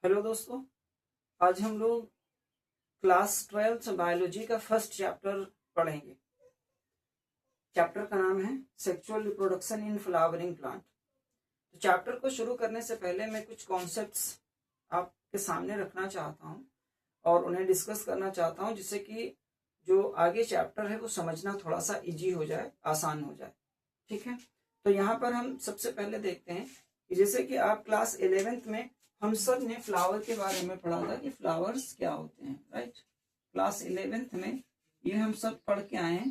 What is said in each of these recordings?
Hello दोस्तों, आज हम लोग क्लास 12th बायोलॉजी का फर्स्ट चैप्टर पढ़ेंगे। चैप्टर का नाम है sexual reproduction in flowering plant. तो चैप्टर को शुरू करने से पहले मैं कुछ कॉन्सेप्ट्स आपके सामने रखना चाहता हूँ और उन्हें डिस्कस करना चाहता हूँ, जिससे कि जो आगे चैप्टर है वो समझना थोड़ा सा इजी हो जाए, आसान हो जाए। ठीक है, तो यहाँ पर हम सबसे पहले देखते हैं कि जैसे कि आप क्लास 11th में हम सब ने फ्लावर के बारे में पढ़ा था कि फ्लावर्स क्या होते हैं, राइट। क्लास 11th में ये हम सब पढ़ के आए हैं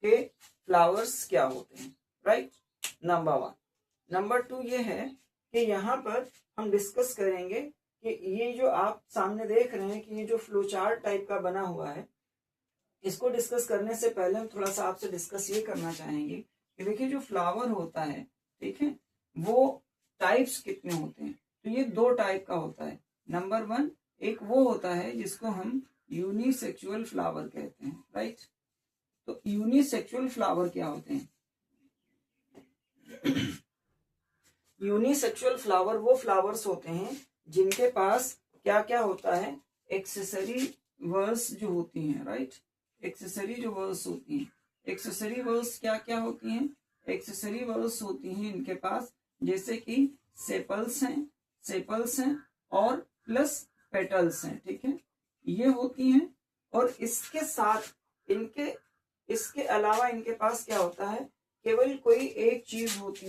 कि फ्लावर्स क्या होते हैं, राइट। नंबर 1। नंबर 2 ये है कि यहाँ पर हम डिस्कस करेंगे कि ये जो आप सामने देख रहे हैं कि ये जो फ्लोचार्ट टाइप का बना हुआ है, इसको डिस्कस करने से पहले हम थोड़ा सा आपसे डिस्कस ये करना चाहेंगे कि देखिए जो फ्लावर होता है, ठीक है, वो टाइप्स कितने होते हैं। तो ये 2 टाइप का होता है। नंबर 1 एक वो होता है जिसको हम यूनिसेक्सुअल फ्लावर कहते हैं, राइट। तो यूनिसेक्सुअल फ्लावर क्या होते हैं? यूनिसेक्सुअल फ्लावर वो फ्लावर्स होते हैं जिनके पास क्या क्या होता है, एक्सेसरी वर्स जो होती हैं, राइट। एक्सेसरी जो वर्स होती हैं, एक्सेसरी वर्स क्या क्या होती हैं? एक्सेसरी वर्स होती हैं इनके पास, जैसे कि सेपल्स हैं और प्लस पेटल्स हैं, ठीक है, ये होती हैं। और इसके साथ इनके इसके अलावा इनके पास क्या होता है, केवल कोई एक चीज होती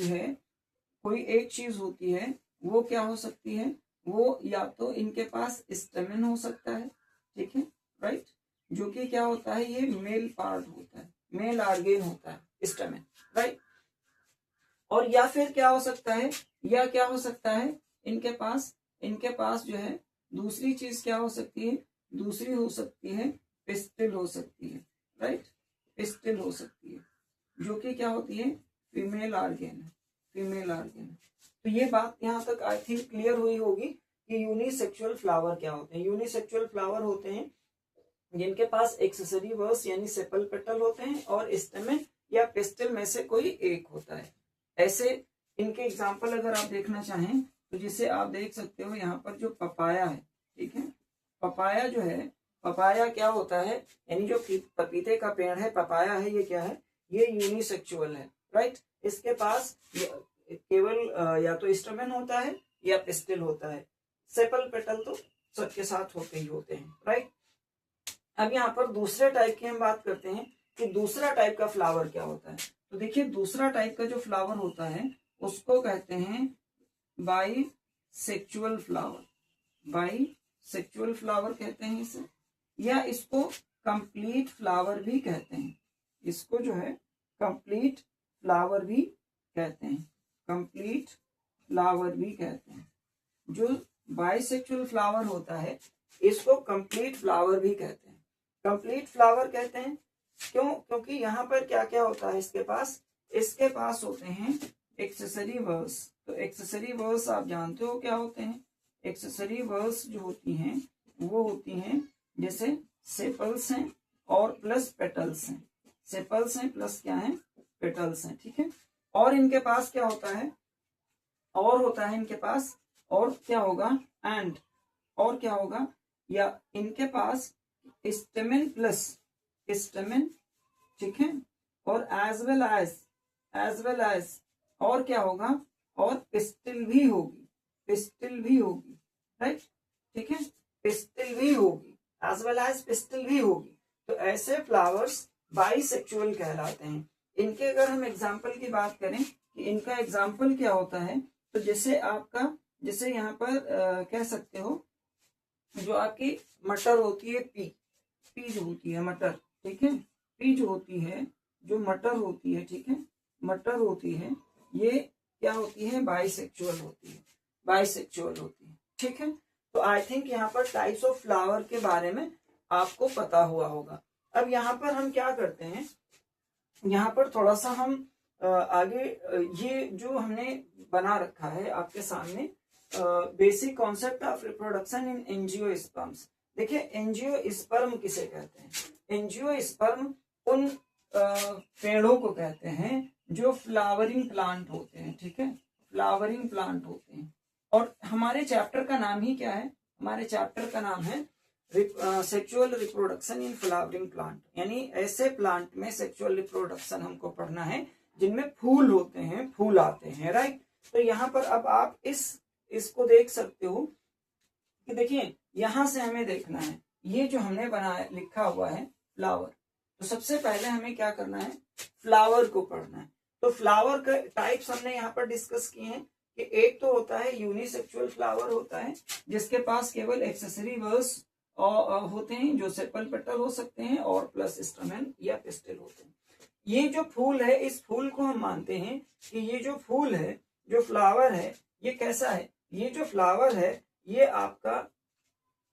है, वो क्या हो सकती है, वो या तो इनके पास स्टेमेन हो सकता है, ठीक है, राइट, जो कि क्या होता है, ये मेल पार्ट होता है, मेल ऑर्गेन होता है स्टेमेन, राइट। और या फिर क्या हो सकता है, इनके पास जो है दूसरी चीज क्या हो सकती है, दूसरी हो सकती है पिस्टिल हो सकती है, राइट, पिस्टिल हो सकती है, जो कि क्या होती है, फीमेल ऑर्गेन। तो ये बात यहाँ तक आई थिंक क्लियर हुई होगी कि यूनिसेक्सुअल फ्लावर क्या होते हैं। यूनिसेक्सुअल फ्लावर होते हैं जिनके पास एक्सेसरी वर्स यानी सेपल पेटल होते हैं और स्टेमेन या पिस्टिल में से कोई एक होता है। ऐसे इनके एग्जाम्पल अगर आप देखना चाहें तो जिसे आप देख सकते हो यहाँ पर जो पपाया है, ठीक है, पपाया जो है, पपाया क्या होता है, यानी जो पपीते का पेड़ है, पपाया है, ये क्या है, ये यूनिसेक्सुअल है, राइट। इसके पास केवल या तो स्टेमेन होता है या पिस्टिल होता है, सेपल पेटल तो सबके साथ होते ही होते हैं, राइट। अब यहाँ पर दूसरे टाइप की हम बात करते हैं कि दूसरा टाइप का फ्लावर क्या होता है। तो देखिए दूसरा टाइप का जो फ्लावर होता है उसको कहते हैं बाइसेक्सुअल फ्लावर कहते हैं इसे, या इसको कंप्लीट फ्लावर भी कहते हैं। इसको जो है कंप्लीट फ्लावर भी कहते हैं। जो बाइसेक्सुअल फ्लावर होता है इसको कंप्लीट फ्लावर भी कहते हैं। कंप्लीट फ्लावर कहते हैं क्यों? क्योंकि यहाँ पर क्या क्या होता है, इसके पास होते हैं एक्सेसरी वर्स। तो एक्सेसरी वर्स आप जानते हो क्या होते हैं। एक्सेसरी वर्स जो होती हैं वो होती हैं जैसे सेपल्स हैं और प्लस पेटल्स हैं। सेपल्स हैं प्लस क्या है, पेटल्स हैं, ठीक है। और इनके पास क्या होता है, और होता है इनके पास, और क्या होगा, एंड और क्या होगा, या इनके पास स्टेमेन प्लस स्टेमेन, ठीक है, और एज वेल एज और क्या होगा, और पिस्टिल भी होगी, राइट, ठीक है, पिस्टिल भी होगी, एज वेल एज पिस्टिल भी होगी। तो ऐसे फ्लावर्स बाइसेक्सुअल कहलाते हैं। इनके अगर हम एग्जाम्पल की बात करें कि इनका एग्जाम्पल क्या होता है, तो जैसे यहाँ पर कह सकते हो जो आपकी मटर होती है, पी जो होती है मटर, ठीक है, पी जो होती है, जो मटर होती है, ठीक है, मटर होती है, ये क्या होती है, बाइसेक्सुअल होती है, ठीक है। तो आई थिंक यहाँ पर टाइप्स ऑफ फ्लावर के बारे में आपको पता हुआ होगा। अब यहाँ पर हम क्या करते हैं, यहाँ पर थोड़ा सा हम आगे ये जो हमने बना रखा है आपके सामने, basic concept of reproduction in angiosperms. देखिए एंजियोस्पर्म किसे कहते हैं? एंजियोस्पर्म उन पेड़ों को कहते हैं जो फ्लावरिंग प्लांट होते हैं, ठीक है, फ्लावरिंग प्लांट होते हैं। और हमारे चैप्टर का नाम ही क्या है, हमारे चैप्टर का नाम है sexual reproduction in flowering plant, यानी ऐसे प्लांट में सेक्सुअल रिप्रोडक्शन हमको पढ़ना है जिनमें फूल होते हैं, फूल आते हैं, राइट। तो यहाँ पर अब आप इसको देख सकते हो कि देखिए यहां से हमें देखना है, ये जो हमने बनाया लिखा हुआ है फ्लावर, तो सबसे पहले हमें क्या करना है, फ्लावर को पढ़ना है। तो फ्लावर के टाइप्स हमने यहाँ पर डिस्कस किए हैं कि एक तो होता है यूनिसेक्सुअल फ्लावर होता है, जिसके पास केवल एक्सेसरी वर्स होते हैं जो सेपल पेटल हो सकते हैं और प्लस स्टैमेन या पिस्टिल होते हैं। ये जो फूल है, इस फूल को हम मानते हैं कि ये जो फूल है, जो फ्लावर है, ये कैसा है, ये जो फ्लावर है ये आपका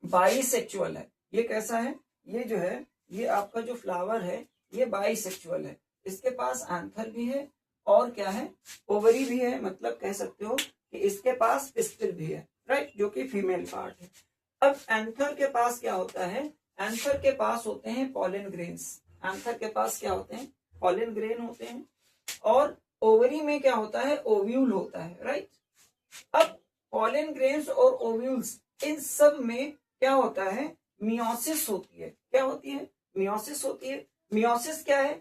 बाइसेक्सुअल है। ये कैसा है, ये जो है, ये आपका जो फ्लावर है ये बाइसेक्सुअल है। इसके पास एंथर भी है और क्या है, ओवरी भी है, मतलब कह सकते हो कि इसके पास पिस्टिल भी है, राइट, जो कि फीमेल पार्ट है। अब एंथर के पास क्या होता है, एंथर के पास होते हैं पॉलन ग्रेन्स, एंथर के पास क्या होते हैं, पॉलन ग्रेन होते हैं। और ओवरी में क्या होता है, ओव्यूल होता है, राइट। अब पॉलन ग्रेन्स और ओव्यूल्स, इन सब में क्या होता है, मियोसिस होती है। क्या होती है, मियोसिस होती है। मियोसिस क्या है,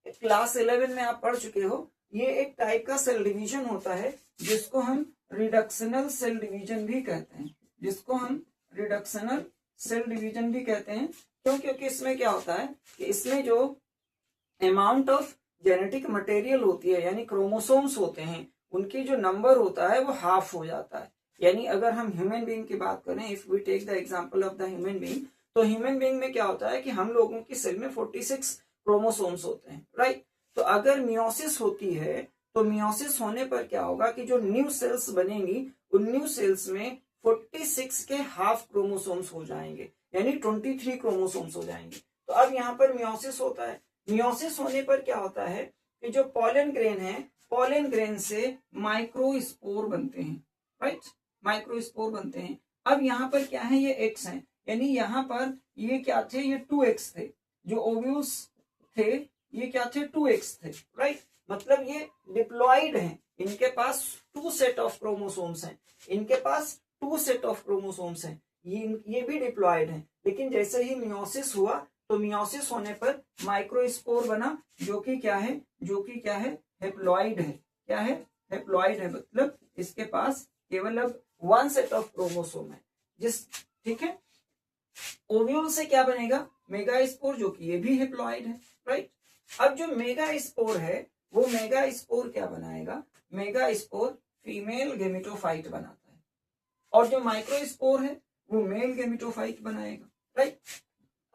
क्लास 11 में आप पढ़ चुके हो, ये एक टाइप का सेल डिवीजन होता है जिसको हम रिडक्शनल सेल डिवीजन भी कहते हैं, जिसको हम रिडक्शनल सेल डिवीजन भी कहते हैं। क्यों, क्योंकि इसमें क्या होता है कि इसमें जो अमाउंट ऑफ जेनेटिक मटेरियल होती है, यानी क्रोमोसोम्स होते हैं, उनकी जो नंबर होता है वो हाफ हो जाता है। यानी अगर हम ह्यूमन बीइंग की बात करें, if we take the example of the human being, तो ह्यूमन बीइंग में क्या होता है कि हम लोगों की सेल में 46 क्रोमोसोम्स होते हैं, राइट। तो अगर मियोसिस होती है, तो मियोसिस होने पर क्या होगा कि जो न्यू सेल्स बनेंगी, उन न्यू सेल्स में 46 के हाफ क्रोमोसोम्स हो जाएंगे, यानी 23 क्रोमोसोम्स हो जाएंगे। तो अब यहाँ पर मियोसिस होता है। मियोसिस होने पर क्या होता है कि जो पॉलन ग्रेन है, पॉलन ग्रेन से माइक्रोस्पोर बनते हैं, राइट, माइक्रोस्पोर बनते हैं। अब यहाँ पर क्या है, ये एक्स है, यानी यहाँ पर ये क्या थे, ये 2x थे, जो ओव्यूल्स थे ये क्या थे, 2x थे, राइट। मतलब ये डिप्लॉइड हैं, इनके पास 2 सेट ऑफ क्रोमोसोम्स हैं, इनके पास 2 सेट ऑफ क्रोमोसोम्स हैं, ये भी डिप्लॉइड हैं। लेकिन जैसे ही मियोसिस हुआ, तो मियोसिस होने पर माइक्रोस्पोर बना, जो कि क्या है, जो कि क्या है, हेप्लॉइड है। क्या है, हेप्लॉइड है, मतलब इसके पास केवल अब 1 सेट ऑफ क्रोमोसोम है, ठीक है। ओव्यूल से क्या बनेगा, मेगास्पोर, जो कि ये भी हेप्लॉइड है, राइट। अब जो मेगास्पोर है, वो मेगास्पोर क्या बनाएगा, मेगास्पोर फीमेल गेमेटोफाइट बनाता है, और जो माइक्रोस्पोर है वो मेल गेमेटोफाइट बनाएगा, राइट।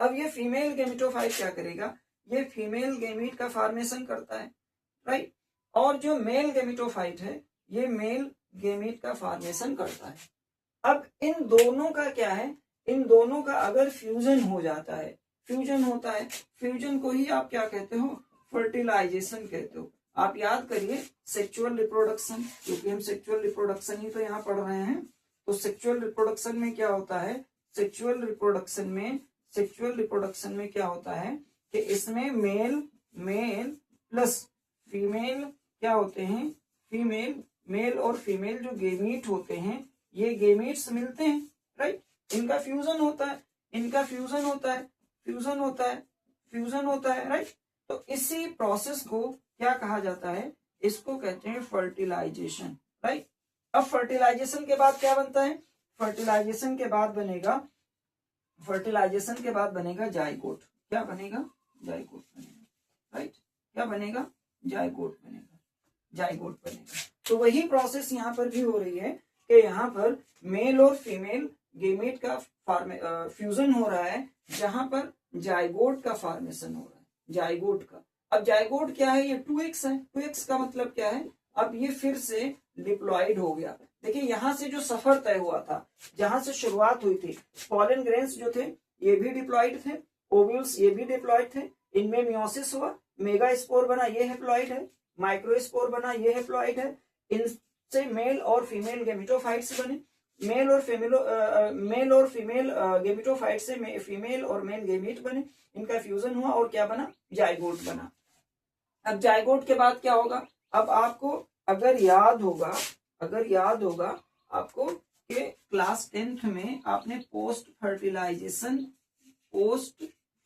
अब ये फीमेल गेमेटोफाइट क्या करेगा, ये फीमेल गेमीट का फॉर्मेशन करता है, राइट। और जो मेल गेमेटोफाइट है, ये मेल गेमीट का फॉर्मेशन करता है। अब इन दोनों का क्या है, इन दोनों का अगर फ्यूजन हो जाता है, फ्यूजन होता है, फ्यूजन को ही आप क्या कहते हो, फर्टिलाइजेशन कहते हो। आप याद करिए सेक्सुअल रिप्रोडक्शन, क्योंकि हम सेक्सुअल रिप्रोडक्शन ही तो यहाँ पढ़ रहे हैं। तो सेक्सुअल रिप्रोडक्शन में क्या होता है, सेक्सुअल रिप्रोडक्शन में क्या होता है कि इसमें मेल प्लस फीमेल क्या होते हैं, मेल और फीमेल जो गेमीट होते हैं, ये गेमीट्स मिलते हैं, राइट। इनका फ्यूजन होता है, राइट। तो इसी प्रोसेस को क्या कहा जाता है, इसको कहते हैं फर्टिलाइजेशन, राइट। अब फर्टिलाइजेशन के बाद क्या बनता है, फर्टिलाइजेशन के बाद बनेगा जाइगोट। क्या बनेगा, जाइगोट बनेगा, राइट। क्या बनेगा, जाइगोट बनेगा। तो वही प्रोसेस यहाँ पर भी हो रही है कि यहाँ पर मेल और फीमेल गेमेट का फ्यूजन हो रहा है, जहां पर जाइगोट का फॉर्मेशन हो रहा है, जाइगोट का। अब जाइगोट क्या है, ये 2x है, 2x का मतलब क्या है, अब ये फिर से डिप्लॉइड हो गया। देखिए यहाँ से जो सफर तय हुआ था, जहां से शुरुआत हुई थी, पॉलन ग्रेन्स जो थे ये भी डिप्लॉइड थे, ओव्यूल्स ये भी डिप्लॉइड थे, इनमें मियोसिस हुआ, मेगास्पोर बना, ये हेप्लॉइड है, माइक्रोस्पोर बना, ये हेप्लॉइड है, इनसे मेल और फीमेल गेमेटोफाइट्स बने, मेल और फीमेल गेमेटोफाइट से फीमेल और मेल गेमीट बने, इनका फ्यूजन हुआ और क्या बना, जाइगोट बना। अब जाइगोट के बाद क्या होगा, अब आपको अगर याद होगा आपको कि क्लास 10th में आपने पोस्ट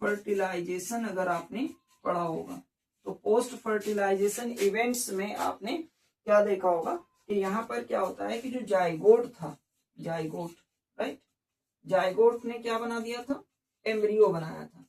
फर्टिलाइजेशन अगर आपने पढ़ा होगा तो पोस्ट फर्टिलाइजेशन इवेंट्स में आपने क्या देखा होगा कि यहाँ पर क्या होता है कि जो जाइगोट था, राइट, जाइगोट ने क्या बना दिया था, एम्ब्रियो बनाया था,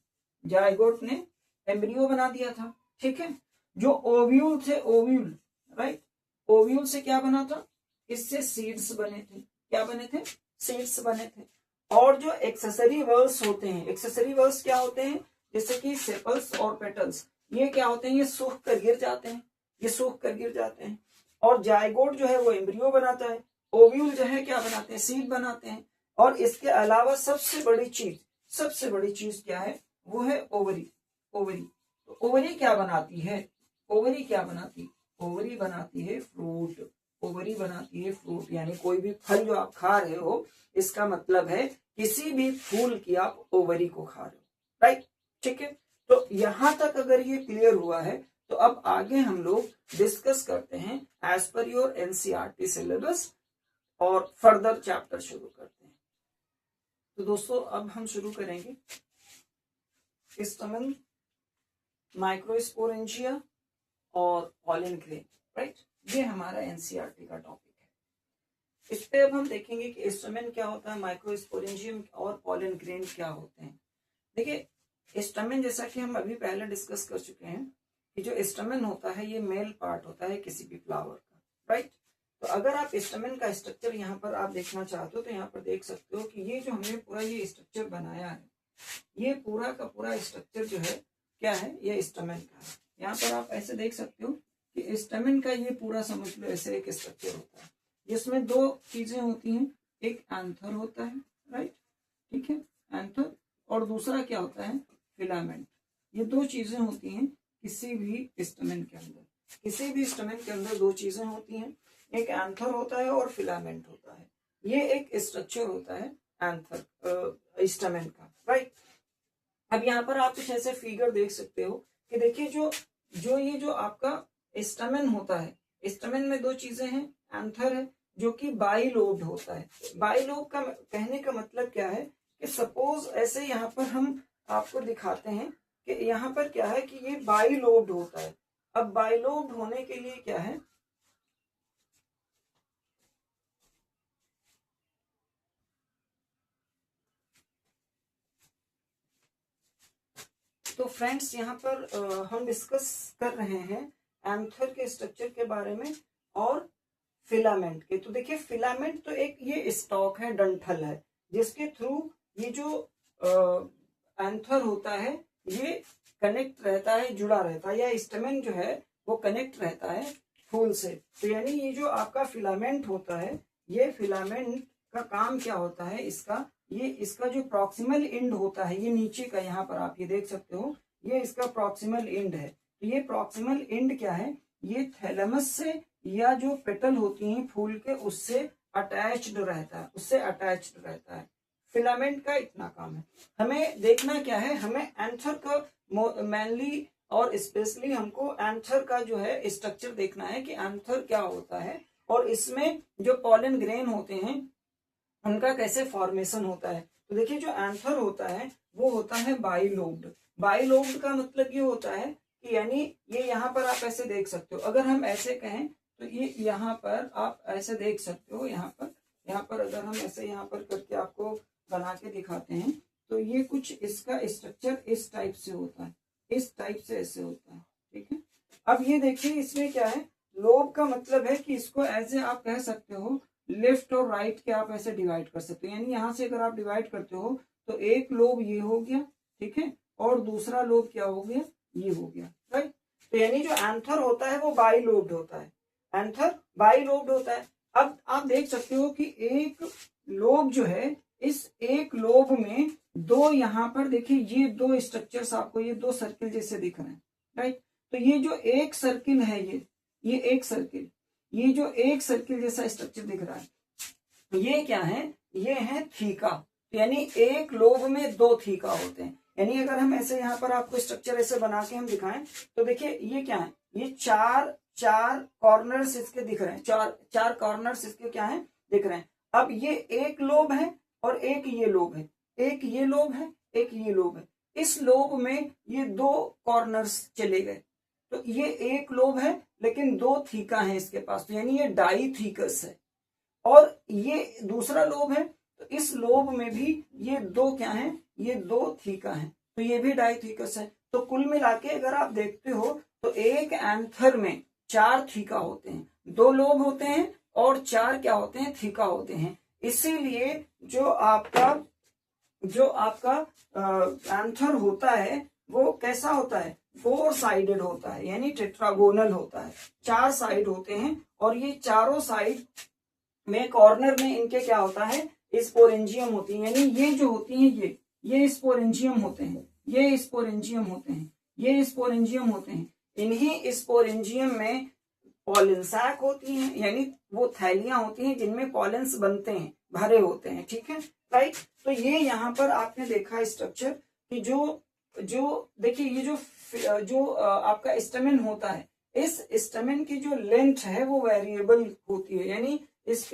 जाइगोट ने एम्ब्रियो बना दिया था, ठीक है। जो ओव्यूल थे, ओव्यूल, राइट, ओव्यूल से क्या बना था, इससे सीड्स बने थे, क्या बने थे, सीड्स बने थे। और जो एक्सेसरी वर्ल्स होते हैं, एक्सेसरी वर्ल्स क्या होते हैं, जैसे कि सेपल्स और पेटल्स, ये क्या होते हैं, ये सूख कर गिर जाते हैं, ये सूख कर गिर जाते हैं। और जाइगोट जो है वो एम्ब्रियो बनाता है, ओव्यूल जो है क्या बनाते हैं, सीड बनाते हैं। और इसके अलावा सबसे बड़ी चीज क्या है, वो है ओवरी। तो ओवरी क्या बनाती है, ओवरी बनाती है फ्रूट, यानी कोई भी फल जो आप खा रहे हो, इसका मतलब है किसी भी फूल की आप ओवरी को खा रहे हो, राइट, ठीक है। तो यहां तक अगर ये क्लियर हुआ है तो अब आगे हम लोग डिस्कस करते हैं as per your NCERT syllabus और फर्दर चैप्टर शुरू करते हैं। तो दोस्तों अब हम शुरू करेंगे स्टमन, माइक्रोस्पोरेंजिया और पॉलन ग्रेन, राइट, ये हमारा एनसीईआरटी का टॉपिक है। इस पे अब हम देखेंगे कि स्टमन क्या होता है, माइक्रोस्पोरेंजियम और पॉलन ग्रेन क्या होते हैं। देखिए स्टमन जैसा कि हम अभी पहले डिस्कस कर चुके हैं कि जो स्टमन होता है ये मेल पार्ट होता है किसी भी फ्लावर का, राइट। तो अगर आप स्टमन का स्ट्रक्चर यहाँ पर आप देखना चाहते हो तो यहाँ पर देख सकते हो कि ये जो हमने पूरा ये स्ट्रक्चर बनाया है, ये पूरा का पूरा स्ट्रक्चर जो है क्या है, ये स्टमन का है। यहाँ पर आप ऐसे देख सकते हो कि स्टमन का ये पूरा समझ लो ऐसे एक स्ट्रक्चर होता है, जिसमें दो चीजें होती हैं, एक एंथर होता है, राइट, ठीक है, एंथर, और दूसरा क्या होता है, फिलामेंट। ये दो चीजें होती हैं किसी भी स्टमन के अंदर, दो चीजें होती हैं, एक एंथर होता है और फिलामेंट होता है। ये एक स्ट्रक्चर होता है एंथर स्टमन का, राइट। अब यहाँ पर आप कुछ ऐसे फिगर देख सकते हो कि देखिए ये जो आपका स्टमन होता है, स्टमन में दो चीजें हैं, एंथर है जो कि बाइलोब्ड होता है। बाइलोब का कहने का मतलब क्या है कि सपोज ऐसे यहाँ पर हम आपको दिखाते हैं कि यहाँ पर क्या है कि ये बाइलोब्ड होता है। अब बाइलोब्ड होने के लिए क्या है, तो फ्रेंड्स यहाँ पर हम डिस्कस कर रहे हैं एंथर के स्ट्रक्चर के बारे में और फिलामेंट के। तो देखिए फिलामेंट तो एक ये स्टॉक है, डंठल है, जिसके थ्रू ये जो एंथर होता है ये कनेक्ट रहता है, जुड़ा रहता है, या स्टमन जो है वो कनेक्ट रहता है फूल से। तो यानी ये जो आपका फिलामेंट होता है, ये फिलामेंट का काम क्या होता है, इसका जो प्रॉक्सिमल एंड होता है, ये नीचे का, यहाँ पर आप ये देख सकते हो, ये इसका प्रॉक्सिमल एंड है। तो ये प्रॉक्सिमल एंड क्या है, ये थैलेमस से या जो पेटल होती हैं फूल के उससे अटैच्ड रहता है। फिलामेंट का इतना काम है। हमें देखना क्या है, हमें एंथर का मेनली और स्पेशली हमको एंथर का जो है स्ट्रक्चर देखना है कि एंथर क्या होता है और इसमें जो पॉलन ग्रेन होते हैं उनका कैसे फॉर्मेशन होता है। तो देखिए जो एंथर होता है वो होता है बाइलोब्ड का मतलब ये होता है कि यानी ये यहाँ पर आप ऐसे देख सकते हो, अगर हम ऐसे कहें तो ये यहाँ पर आप ऐसे देख सकते हो, यहाँ पर अगर हम ऐसे यहाँ पर करके आपको बना के दिखाते हैं तो ये कुछ इसका स्ट्रक्चर इस टाइप से होता है, इस टाइप से ऐसे होता है, ठीक है। अब ये देखिए इसमें क्या है, लोब का मतलब है कि इसको ऐसे आप कह सकते हो लेफ्ट और राइट के आप ऐसे डिवाइड कर सकते हो। यानी यहाँ से अगर आप डिवाइड करते हो तो एक लोब ये हो गया, ठीक है, और दूसरा लोब क्या हो गया, ये हो गया, राइट। तो यानी जो एंथर होता है वो बाइलोब्ड होता है, एंथर बाइलोब्ड होता है। अब आप देख सकते हो कि एक लोब जो है, इस एक लोब में दो, यहाँ पर देखिए ये दो स्ट्रक्चर्स आपको ये दो सर्किल जैसे दिख रहे हैं, राइट। तो ये जो एक सर्किल है, ये एक सर्किल, ये जो एक सर्किल जैसा स्ट्रक्चर दिख रहा है ये क्या है, ये है थीका। यानी एक लोब में दो थीका होते हैं। यानी अगर हम ऐसे यहाँ पर आपको स्ट्रक्चर ऐसे बना के हम दिखाएं तो देखिए ये क्या है, ये चार कॉर्नर्स इसके दिख रहे हैं, चार कॉर्नर्स इसके क्या है, दिख रहे हैं। अब ये एक लोब है और एक ये लोब है, एक ये लोब है, एक ये लोब है। इस लोब में ये दो कॉर्नर्स चले गए, तो ये एक लोब है लेकिन दो थीका है इसके पास, तो यानी ये डाईथीकस है। और ये दूसरा लोब है, तो इस लोब में भी ये दो क्या है, ये दो थीका है, तो ये भी डाईथीकस है। तो कुल मिला के अगर आप देखते हो तो एक एंथर में 4 थीका होते हैं, 2 लोब होते हैं और 4 क्या होते हैं, थीका होते हैं। इसीलिए जो आपका एंथर होता है वो कैसा होता है, 4 साइडेड होता है, यानी टेट्रागोनल होता है, 4 साइड होते हैं। और ये चारों साइड में कॉर्नर में इनके क्या होता है, स्पोरेंजियम होती है, यानी ये जो होती है ये स्पोरेंजियम होते हैं, ये स्पोरेंजियम होते हैं, ये स्पोरेंजियम होते हैं। इन्हीं स्पोरेंजियम में पॉलन सैक होती हैं, यानी वो थैलियां होती हैं जिनमें पॉलेंस बनते हैं, भरे होते हैं, ठीक है, राइट। तो ये यहाँ पर आपने देखा स्ट्रक्चर कि जो देखिए ये जो आपका स्टेमेन होता है, इस स्टेमेन की जो लेंथ है वो वेरिएबल होती है, यानी इस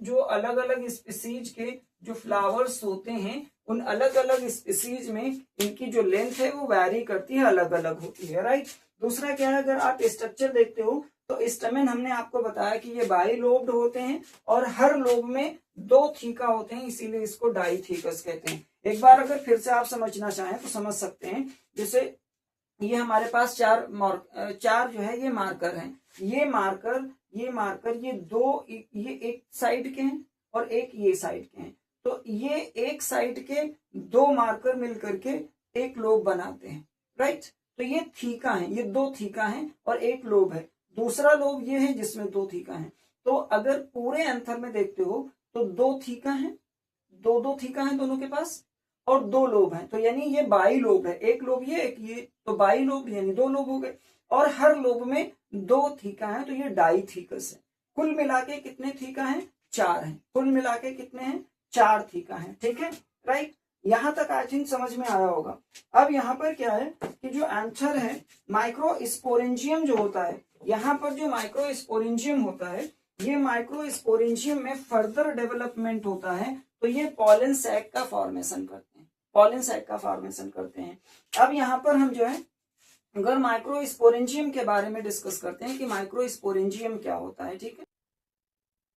जो अलग अलग स्पीसीज के जो फ्लावर्स होते हैं उन अलग अलग स्पीसीज में इनकी जो लेंथ है वो वैरी करती है, अलग अलग होती है, राइट। दूसरा क्या है, अगर आप स्ट्रक्चर देखते हो तो स्टेमेन हमने आपको बताया कि ये बाई लोब्ड होते हैं और हर लोब में 2 थीका होते हैं, इसीलिए इसको डाईथीकस कहते हैं। एक बार अगर फिर से आप समझना चाहें तो समझ सकते हैं, जैसे ये हमारे पास चार जो है ये मार्कर हैं, ये मार्कर ये दो, ये एक साइड के हैं और एक ये साइड के हैं, तो ये एक साइड के 2 मार्कर मिलकर के एक लोब बनाते हैं, राइट। तो ये थीका है, ये 2 थीका हैं और एक लोब है। दूसरा लोब ये है जिसमें 2 थीका हैं। तो अगर पूरे एंथर में देखते हो तो 2 थीका हैं, 2 थीका हैं दोनों के पास और 2 लोब हैं, तो यानी ये बाई लोब है, एक लोब ये एक ये, तो बाई लोब यानी 2 लोब हो गए। और हर लोब में 2 थीका है, तो ये डाईथीकस है। कुल मिला के कितने थीका हैं, 4 हैं, कुल मिला के कितने हैं, 4 थीका हैं, ठीक है, राइट। यहां तक आई थिंक समझ में आया होगा। अब यहाँ पर क्या है कि जो एंथर है, माइक्रोस्पोरेंजियम जो होता है, यहाँ पर जो माइक्रोस्पोरेंजियम होता है, ये माइक्रोस्पोरेंजियम में फर्दर डेवलपमेंट होता है, तो ये पॉलन सैक का फॉर्मेशन करते हैं, पॉलन सैक का फॉर्मेशन करते हैं। अब यहाँ पर हम जो है अगर माइक्रोस्पोरेंजियम के बारे में डिस्कस करते हैं कि माइक्रोस्पोरेंजियम क्या होता है, ठीक है।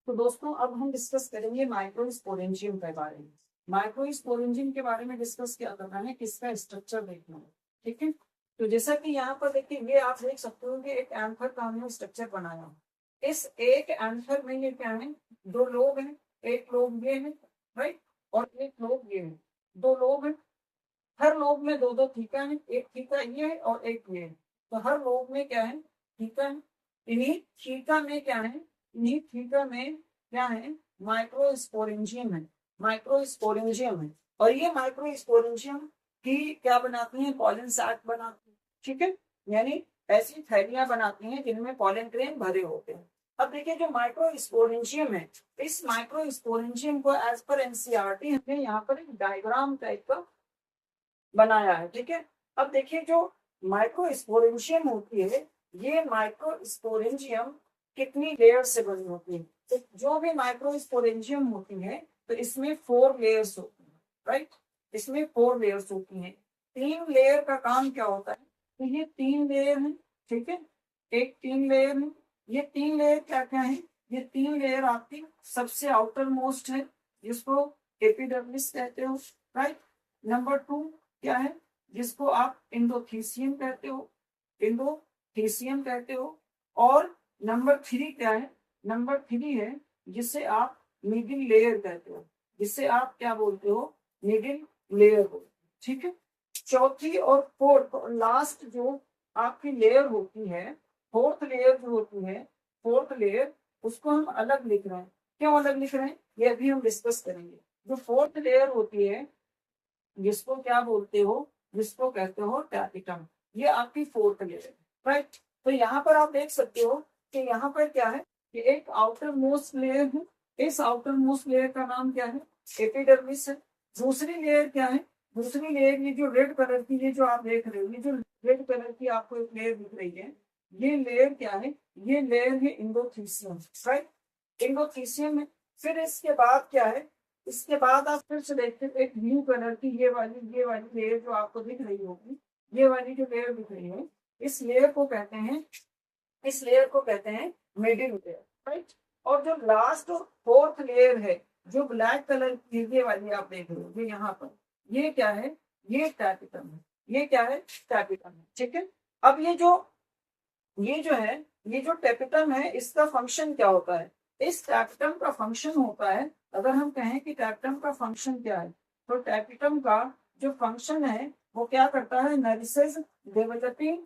तो दोस्तों अब हम डिस्कस करेंगे माइक्रोस्पोरेंजियम के बारे में। माइक्रोस्पोरेंजियम के बारे में डिस्कस क्या करना है, किसका स्ट्रक्चर देखना है, ठीक है। तो जैसा कि यहाँ पर देखिए, ये आप देख सकते हो कि एक एंथर का हमने स्ट्रक्चर बनाया। इस एक एंथर में ये क्या है, 2 लोब हैं, एक लोब ये है, राइट, और एक लोब ये है, 2 लोब है। हर लोब में 2 थीका है, एक थीका ये है और एक ये है, तो हर लोब में क्या है, थीका है। इन्हीं थीका में क्या है, इन्हीं थीका में क्या है, माइक्रोस्पोरेंजियम है, माइक्रोस्पोरेंजियम है। और ये माइक्रोस्पोरेंजियम की क्या बनाती है, पॉलन सैक बनाती है, ठीक है, यानी ऐसी थैलियां बनाती हैं जिनमें पॉलन ग्रेन भरे होते हैं। अब देखिए जो माइक्रोस्पोरेंजियम है, इस माइक्रोस्पोरेंजियम को एज पर एनसीईआरटी हमने यहाँ पर एक डायग्राम टाइप का बनाया है, ठीक है। अब देखिए जो माइक्रोस्पोरेंजियम होती है, ये माइक्रोस्पोरेंजियम कितनी लेयर से बनी होती है, तो जो भी माइक्रोस्पोरेंजियम होती है तो इसमें 4 लेयर्स होती है, राइट, इसमें 4 लेयर्स होती हैं। 3 लेयर का काम क्या होता है, तो ये 3 लेयर है, ठीक है, एक 3 लेयर है। ये 3 लेयर क्या क्या है, ये 3 लेयर आपकी सबसे आउटर मोस्ट है जिसको एपिडर्मिस कहते हो, राइट। नंबर 2 क्या है, जिसको आप इंडोथीसियम कहते हो, इंडोथीसियम कहते हो। और नंबर 3 क्या है, नंबर 3 है जिसे आप मिडिल लेयर कहते हो, जिसे आप क्या बोलते हो, मिडिल लेयर हो, ठीक है। चौथी और फोर्थ और लास्ट जो आपकी लेयर होती है, फोर्थ लेयर जो होती है, फोर्थ लेयर, उसको हम अलग लिख रहे हैं। क्यों अलग लिख रहे हैं, ये अभी हम डिस्कस करेंगे। जो फोर्थ लेयर होती है जिसको क्या बोलते हो, जिसको कहते हो टैपिटम, ये आपकी फोर्थ लेयर है, राइट। तो यहाँ पर आप देख सकते हो कि यहाँ पर क्या है कि एक आउटर मोस्ट लेयर है, इस आउटर मोस्ट लेयर का नाम क्या है, एपिडर्मिस है। दूसरी लेयर क्या है, दूसरी लेयर ये जो रेड कलर की, ये जो आप देख रहे हो, ये जो रेड कलर की आपको एक लेयर दिख रही है, ये लेयर क्या है, ये लेयर है इंडोथीसियम, राइट, इंडोथीसियम है। फिर इसके बाद क्या है, इसके बाद आप फिर से देखते हैं एक ब्लू कलर की ये वाली लेयर जो आपको दिख रही होगी, ये वाली जो लेयर दिख रही है, इस लेयर को कहते हैं, इस लेयर को कहते हैं मिडिल लेयर, राइट। और जो लास्ट और फोर्थ लेयर है जो ब्लैक कलर की ये वाली आप देख रहे हो, ये यहाँ पर, ये क्या है, ये टैपिटम है, ये क्या है, टैपिटम है, ठीक है। अब ये जो है, ये जो टैपिटम है, इसका फंक्शन क्या होता है, इस टैपिटम का फंक्शन होता है, अगर हम कहें कि टैपिटम का फंक्शन क्या है, तो टैपिटम का जो फंक्शन है वो क्या करता है, नरिशेस डेवलपिंग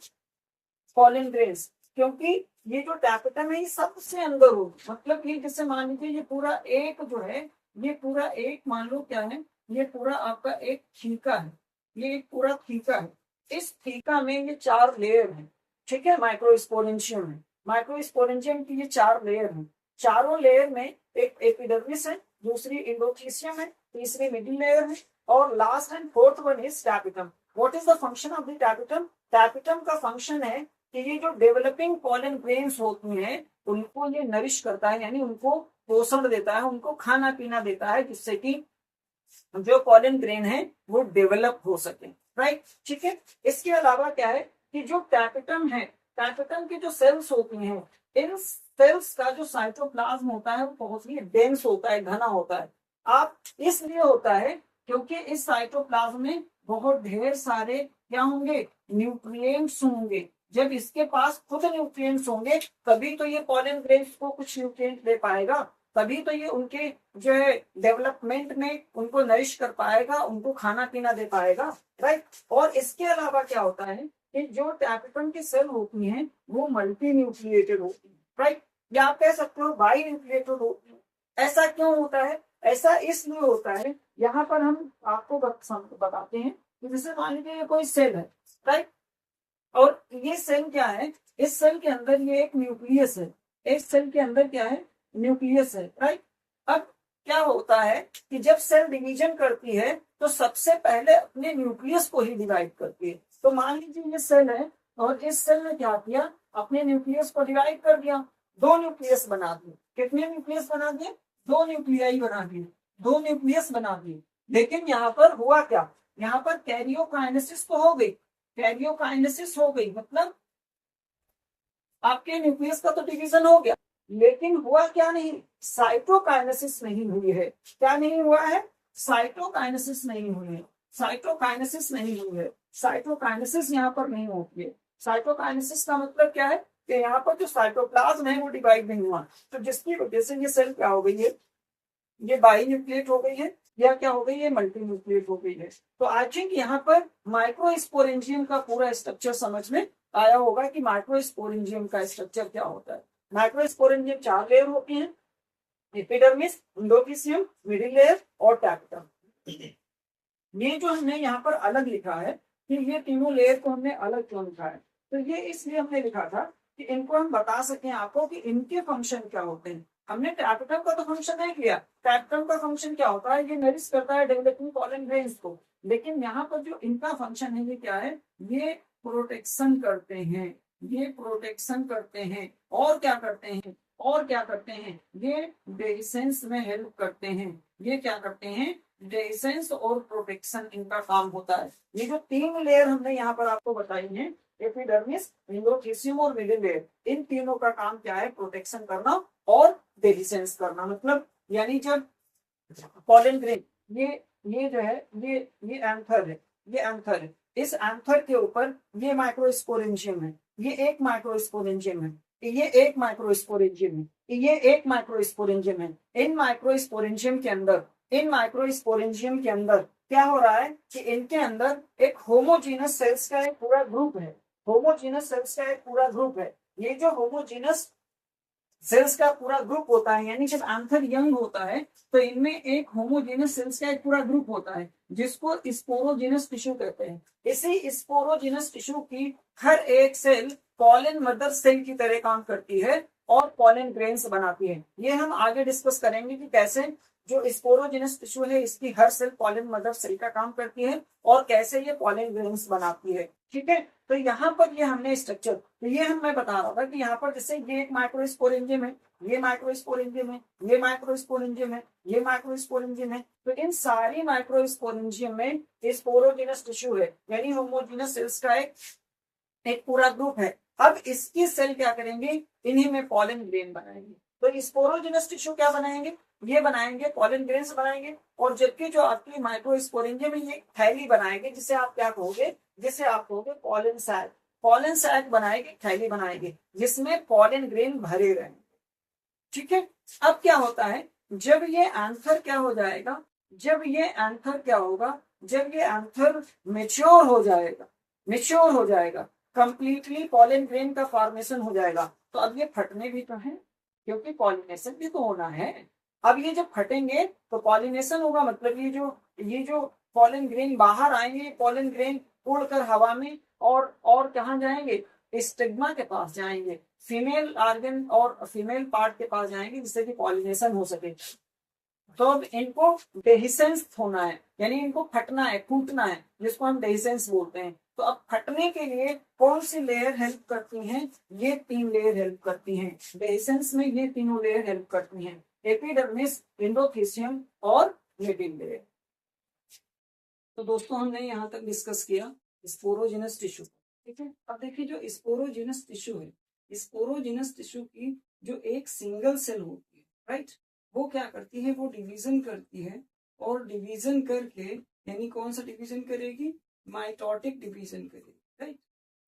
पॉलन ग्रेन्स। क्योंकि ये जो टैपिटम है ये सबसे अंदर हो, मतलब ये जैसे मान लीजिए ये पूरा एक जो है, ये पूरा एक मान लो क्या है, ये पूरा आपका एक थीका है, ये एक पूरा थीका है। इस थीका में ये 4 लेयर है, ठीक है, माइक्रोस्पोरेंशियम है, माइक्रोस्पोरेंशियम की ये 4 लेयर है। चारों लेयर में एक एपिडर्मिस है, दूसरी एंडोथीसियम है, तीसरी मिडिल लेयर है, और last and fourth one is tapetum. What is the function of the tapetum? Tapetum का फंक्शन है कि ये जो डेवलपिंग पॉलन ग्रेन्स होती हैं उनको ये नरिश करता है, यानी उनको पोषण देता है, उनको खाना पीना देता है, जिससे कि जो पॉलन ग्रेन है वो डेवलप हो सके, राइट, ठीक है। इसके अलावा क्या है कि जो टैपिटम है, टैपिटम की जो सेल्स होती हैं, इन सेल्स का जो साइटोप्लाज्म होता है वो बहुत ही डेंस होता है, घना होता है। आप इसलिए होता है क्योंकि इस साइटोप्लाज्म में बहुत ढेर सारे क्या होंगे, न्यूट्रिएंट्स होंगे। जब इसके पास खुद न्यूट्रिएंट्स होंगे तभी तो ये पॉलन ग्रेन्स को कुछ न्यूट्रिएंट दे पाएगा, तभी तो ये उनके जो है डेवलपमेंट में उनको नरिश कर पाएगा, उनको खाना पीना दे पाएगा, राइट। और इसके अलावा क्या होता है कि जो टैपिटम की सेल होती हैं वो मल्टी न्यूक्लिएटेड होती है, राइट, या आप कह सकते हो बाई न्यूक्लिएटेड होती है। ऐसा क्यों होता है? ऐसा इसलिए होता है, यहाँ पर हम आपको बताते हैं कि जैसे मान लीजिए ये कोई सेल है, राइट, और ये सेल क्या है, इस सेल के अंदर ये एक न्यूक्लियस है, इस सेल के अंदर क्या है, न्यूक्लियस है, राइट। अब क्या होता है कि जब सेल डिवीजन करती है तो सबसे पहले अपने न्यूक्लियस को ही डिवाइड करती है। तो मान लीजिए ये सेल है और इस सेल ने क्या किया, अपने न्यूक्लियस को डिवाइड कर दिया, 2 न्यूक्लियस बना दिए। कितने न्यूक्लियस बना दिए? 2 न्यूक्लियाई बना दिए, 2 न्यूक्लियस बना दिए। लेकिन यहाँ पर हुआ क्या, यहाँ पर कैरियोकाइनेसिस तो हो गई, कैरियोकाइनेसिस हो गई, मतलब आपके न्यूक्लियस का तो डिवीजन हो गया, लेकिन हुआ क्या नहीं, साइटोकाइनेसिस नहीं हुई है। क्या नहीं हुआ है? साइटोकाइनेसिस नहीं हुई है, साइटोकाइनेसिस नहीं हुई है, साइटोकाइनेसिस यहाँ पर नहीं होती है। साइटोकाइनेसिस का मतलब क्या है कि यहाँ पर जो साइटोप्लाज्म है वो डिवाइड नहीं हुआ, तो जिसकी वजह से ये सेल क्या हो गई है, ये बाई न्यूक्लिएट हो गई है, या क्या हो गई है, मल्टी न्यूक्लिएट हो गई है। तो आई थिंक यहाँ पर माइक्रोस्पोरेंजियम का पूरा स्ट्रक्चर समझ में आया होगा कि माइक्रोस्पोरेंजियम का स्ट्रक्चर क्या होता है। माइक्रोस्पोरेंजियम 4 लेयर होती हैं, एपिडर्मिस, एंडोथीसियम, मिडिल लेयर और टैपिटम। ये जो हमने यहाँ पर अलग लिखा है कि ये तीनों लेयर को हमने अलग क्यों लिखा है, तो ये इसलिए हमने लिखा था कि इनको हम बता सकें आपको कि इनके फंक्शन क्या होते हैं। हमने टैपिटम का तो फंक्शन नहीं किया, टैपिटम का फंक्शन क्या होता है, ये नरिश करता है डेवलपिंग पॉलन ग्रेन्स को, लेकिन यहाँ पर जो इनका फंक्शन है ये क्या है, ये प्रोटेक्शन करते हैं, ये प्रोटेक्शन करते हैं, और क्या करते हैं, और क्या करते हैं, ये डेहिसेंस में हेल्प करते हैं, ये क्या करते हैं, डेहिसेंस और प्रोटेक्शन इनका काम होता है। ये जो 3 लेयर हमने यहाँ पर आपको बताई है, एपिडर्मिस, एंडोथीसियम और मिडिल लेयर, इन तीनों का काम क्या है, प्रोटेक्शन करना और डेहिसेंस करना। मतलब यानी जब पॉलन ग्रेन, ये जो है, ये एंथर है, ये एंथर है, इस एंथर के ऊपर ये माइक्रोस्पोरेंजियम है, ये एक माइक्रोस्पोरेंजियम है, ये एक माइक्रोस्पोरेंजियम है, ये एक माइक्रोस्पोरेंजियम है। इन माइक्रोस्पोरेंजियम के अंदर, इन माइक्रोस्पोरेंजियम के अंदर क्या हो रहा है कि इनके अंदर एक होमोजीनस सेल्स का एक पूरा ग्रुप है, होमोजीनस सेल्स का एक पूरा ग्रुप है। ये जो होमोजीनस सेल्स का पूरा ग्रुप होता है, यानी जब एंथर यंग होता है तो इनमें एक होमोजीनस सेल्स का एक पूरा ग्रुप होता है जिसको स्पोरोजीनस टिश्यू कहते हैं। इसी स्पोरोजीनस टिश्यू की हर एक सेल पॉलन मदर सेल की तरह काम करती है और पॉलन ग्रेन्स बनाती है। ये हम आगे डिस्कस करेंगे कि कैसे जो स्पोरोजेनस टिश्यू है इसकी हर सेल पॉलन मदर सेल का काम करती है और कैसे ये पॉलन ग्रेन्स बनाती है। ठीक है, तो यहाँ पर ये हमने स्ट्रक्चर, तो ये मैं बता रहा था कि यहाँ पर जैसे ये एक माइक्रोस्पोरेंजियम है, ये माइक्रोस्पोरेंजियम है, ये माइक्रोस्पोरेंजियम है, ये माइक्रोस्पोरेंजियम है, तो इन सारी माइक्रोस्पोरेंजियम में स्पोरोजेनस टिश्यू है, यानी होमोजेनस सेल्स का एक पूरा ग्रुप है। अब इसकी सेल क्या करेंगे, इन्हीं में पॉलन ग्रेन बनाएंगे। तो स्पोरोजेनस टिश्यू क्या बनाएंगे, ये बनाएंगे पॉलन ग्रेन्स बनाएंगे, और जबकि जो आपकी माइक्रोस्पोरेंजियम ये थैली बनाएंगे, जिसे आप क्या कहोगे, जिसे आप कहोगे पॉलन सैक। पॉलन सैक बनाएंगे, थैली बनाएंगे, जिसमें पॉलन ग्रेन भरे रहेंगे। ठीक है, अब क्या होता है, जब ये एंथर क्या हो जाएगा, जब ये एंथर क्या होगा, जब ये एंथर मेच्योर हो जाएगा, मेच्योर हो जाएगा, कंप्लीटली पॉलन ग्रेन का फॉर्मेशन हो जाएगा, तो अब ये फटने भी तो है, क्योंकि पॉलिनेशन भी तो होना है। अब ये जब फटेंगे तो पॉलिनेशन होगा, मतलब ये जो पॉलन ग्रेन बाहर आएंगे, पॉलन ग्रेन उड़कर हवा में और कहाँ जाएंगे, स्टिग्मा के पास जाएंगे, फीमेल ऑर्गन और फीमेल पार्ट के पास जाएंगे, जिससे कि पॉलिनेशन हो सके। तो अब इनको डेहिसेंस होना है, यानी इनको फटना है, फूटना है, जिसको हम डेहिसेंस बोलते हैं। तो अब फटने के लिए कौन सी लेयर हेल्प करती हैं, ये 3 लेयर हेल्प करती हैं। डेहिसेंस में ये तीनों लेयर हेल्प करती हैं, एपिडर्मिस, एंडोथेसियम और लेटिन लेयर। तो दोस्तों हमने यहाँ तक डिस्कस किया स्पोरोजेनस टिश्यू। ठीक है, अब देखिए जो स्पोरोजेनस टिश्यू है, स्पोरोजेनस टिश्यू की जो एक सिंगल सेल होती है, राइट, वो क्या करती है, वो डिवीजन करती है, और डिवीजन करके, यानी कौन सा डिवीजन करेगी, माइटोटिक डिवीजन करेगी, राइट,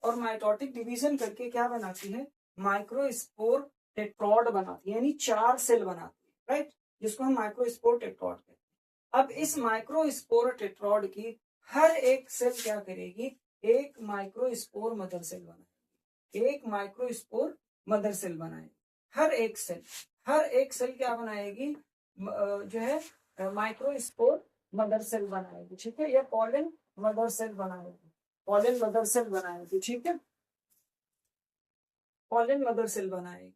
और माइटोटिक डिवीजन करके क्या बनाती है, माइक्रोस्पोर टेट्रॉड बनाती है, यानी 4 सेल बनाती है, राइट, जिसको हम माइक्रोस्पोर टेट्रॉड कहते हैं। अब इस माइक्रोस्पोर टेट्रॉड की हर एक सेल क्या करेगी, एक माइक्रोस्पोर मदर सेल बनाएगी, एक माइक्रोस्पोर मदर सेल बनाएगी। हर एक सेल क्या बनाएगी, जो है माइक्रोस्पोर मदर सेल बनाएगी। ठीक है, या पॉलन मदर सेल बनाएगी, पॉलन मदर सेल बनाएगी। ठीक है, पॉलन मदर सेल बनाएगी,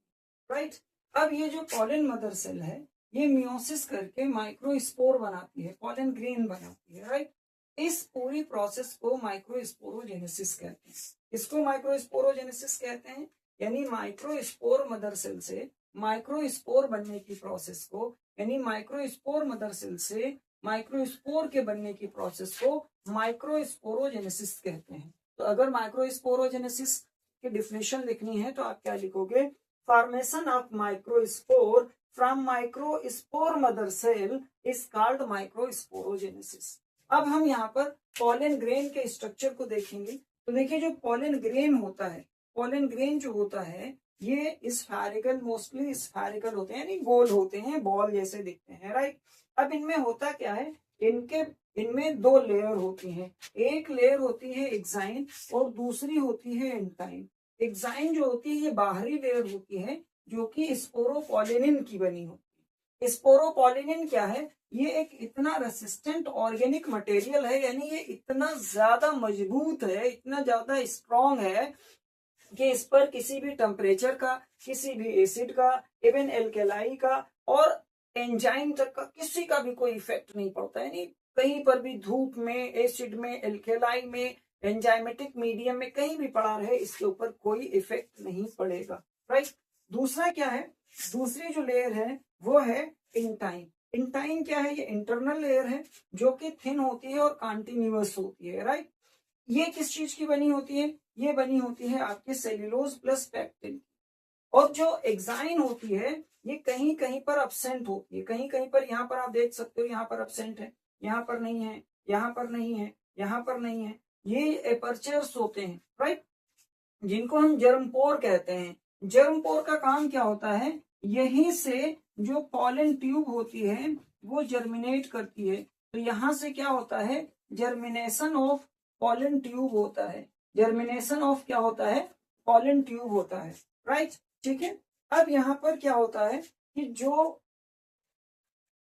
राइट। अब ये जो पॉलन मदर सेल है, ये मियोसिस करके माइक्रोस्पोर बनाती है, पॉलन ग्रेन बनाती है, राइट। इस पूरी प्रोसेस को माइक्रोस्पोरोजेनेसिस कहते हैं। इसको माइक्रोस्पोरोजेनेसिस कहते हैं, यानी माइक्रोस्पोर मदर सेल से माइक्रोस्पोर बनने की प्रोसेस को, यानी माइक्रोस्पोर मदर सेल से माइक्रोस्पोर के बनने की प्रोसेस को माइक्रोस्पोरोजेनेसिस कहते हैं। तो अगर माइक्रोस्पोरोजेनेसिस की डिफिनेशन लिखनी है तो आप क्या लिखोगे, formation of microspore from microspore mother cell is called microsporogenesis. अब हम यहाँ पर पॉलन ग्रेन के स्ट्रक्चर को देखेंगे। तो देखिए जो पॉलन ग्रेन होता है, पॉलन ग्रेन जो होता है ये स्फेरिकल, मोस्टली स्फेरिकल होते हैं, यानी गोल होते हैं, बॉल जैसे दिखते हैं, राइट। अब इनमें होता क्या है, इनमें 2 लेयर होती हैं, एक लेयर होती है एक्साइन और दूसरी होती है एंटाइन। एक्साइन जो होती है ये बाहरी लेयर होती है, जो कि स्पोरोपोलिनिन की बनी होती है। स्पोरोपोलिनिन क्या है, ये एक इतना रेसिस्टेंट ऑर्गेनिक मटेरियल है, यानी ये इतना ज्यादा मजबूत है, इतना ज्यादा स्ट्रॉन्ग है कि इस पर किसी भी टेम्परेचर का, किसी भी एसिड का, इवन एल्केलाई का और एंजाइम तक का किसी का भी कोई इफेक्ट नहीं पड़ता। यानी कहीं पर भी धूप में, एसिड में, एल्केलाई में, एंजाइमेटिक मीडियम में कहीं भी पड़ा रहे, इसके ऊपर कोई इफेक्ट नहीं पड़ेगा, राइट। दूसरा क्या है, दूसरी जो लेयर है वो है इंटाइन। इंटाइन क्या है, ये इंटरनल लेयर है जो कि थिन होती है और कंटिन्यूअस होती है, राइट। ये किस चीज की बनी होती है, ये बनी होती है आपके सेल्यूलोज प्लस पैक्टिन। और जो एक्साइन होती है ये कहीं कहीं पर अब्सेंट होती है, कहीं कहीं पर, यहाँ पर आप देख सकते हो, यहाँ पर अब्सेंट है, यहाँ पर नहीं है, यहाँ पर नहीं है, यहाँ पर नहीं है। ये एपर्चर्स होते हैं, राइट, जिनको हम जर्मपोर कहते हैं। जर्मपोर का काम क्या होता है, यहीं से जो पॉलन ट्यूब होती है वो जर्मिनेट करती है। तो यहाँ से क्या होता है, जर्मिनेशन ऑफ पॉलन ट्यूब होता है, जर्मिनेशन ऑफ क्या होता है, पॉलन ट्यूब होता है, राइट। ठीक है, अब यहाँ पर क्या होता है कि जो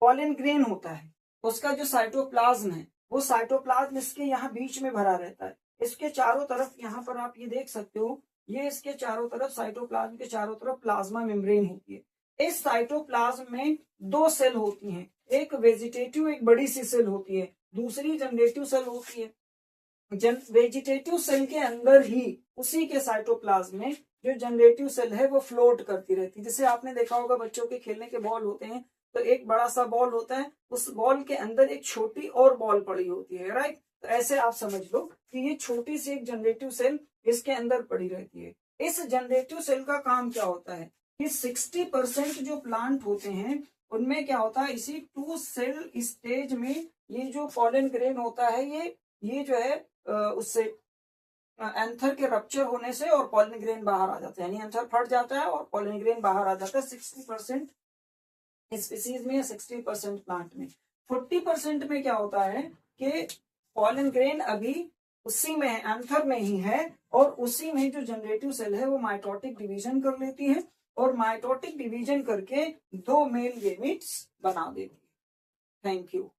पॉलन ग्रेन होता है उसका जो साइटोप्लाज्म है, वो साइटोप्लाज्म इसके यहाँ बीच में भरा रहता है। इसके चारों तरफ, यहाँ पर आप ये देख सकते हो, ये इसके चारों तरफ, साइटोप्लाज्म के चारों तरफ प्लाज्मा मेम्ब्रेन होती है। इस साइटोप्लाज्म में 2 सेल होती हैं, एक वेजिटेटिव एक बड़ी सी सेल होती है, दूसरी जनरेटिव सेल होती है। वेजिटेटिव सेल के अंदर ही उसी के साइटोप्लाज्म में जो जनरेटिव सेल है वो फ्लोट करती रहती है। जैसे आपने देखा होगा बच्चों के खेलने के बॉल होते हैं, तो एक बड़ा सा बॉल होता है, उस बॉल के अंदर एक छोटी और बॉल पड़ी होती है, राइट। तो ऐसे आप समझ लो कि ये छोटी सी एक जनरेटिव सेल इसके अंदर पड़ी रहती है। इस जनरेटिव सेल का काम क्या होता है कि 60% जो प्लांट होते हैं उनमें क्या होता है, इसी 2 सेल स्टेज में ये जो पॉलन ग्रेन होता है ये जो है उससे एंथर के रप्चर होने से और पॉलन ग्रेन बाहर आ जाता है, यानी एंथर फट जाता है और पॉलन ग्रेन बाहर आ जाता है 60% स्पीसीज में या 60% प्लांट में। 40% में क्या होता है कि पॉलन ग्रेन अभी उसी में एंथर में ही है और उसी में जो जनरेटिव सेल है वो माइटोटिक डिवीजन कर लेती है और माइटोटिक डिवीजन करके 2 मेल गैमेट्स बना देती है। Thank you.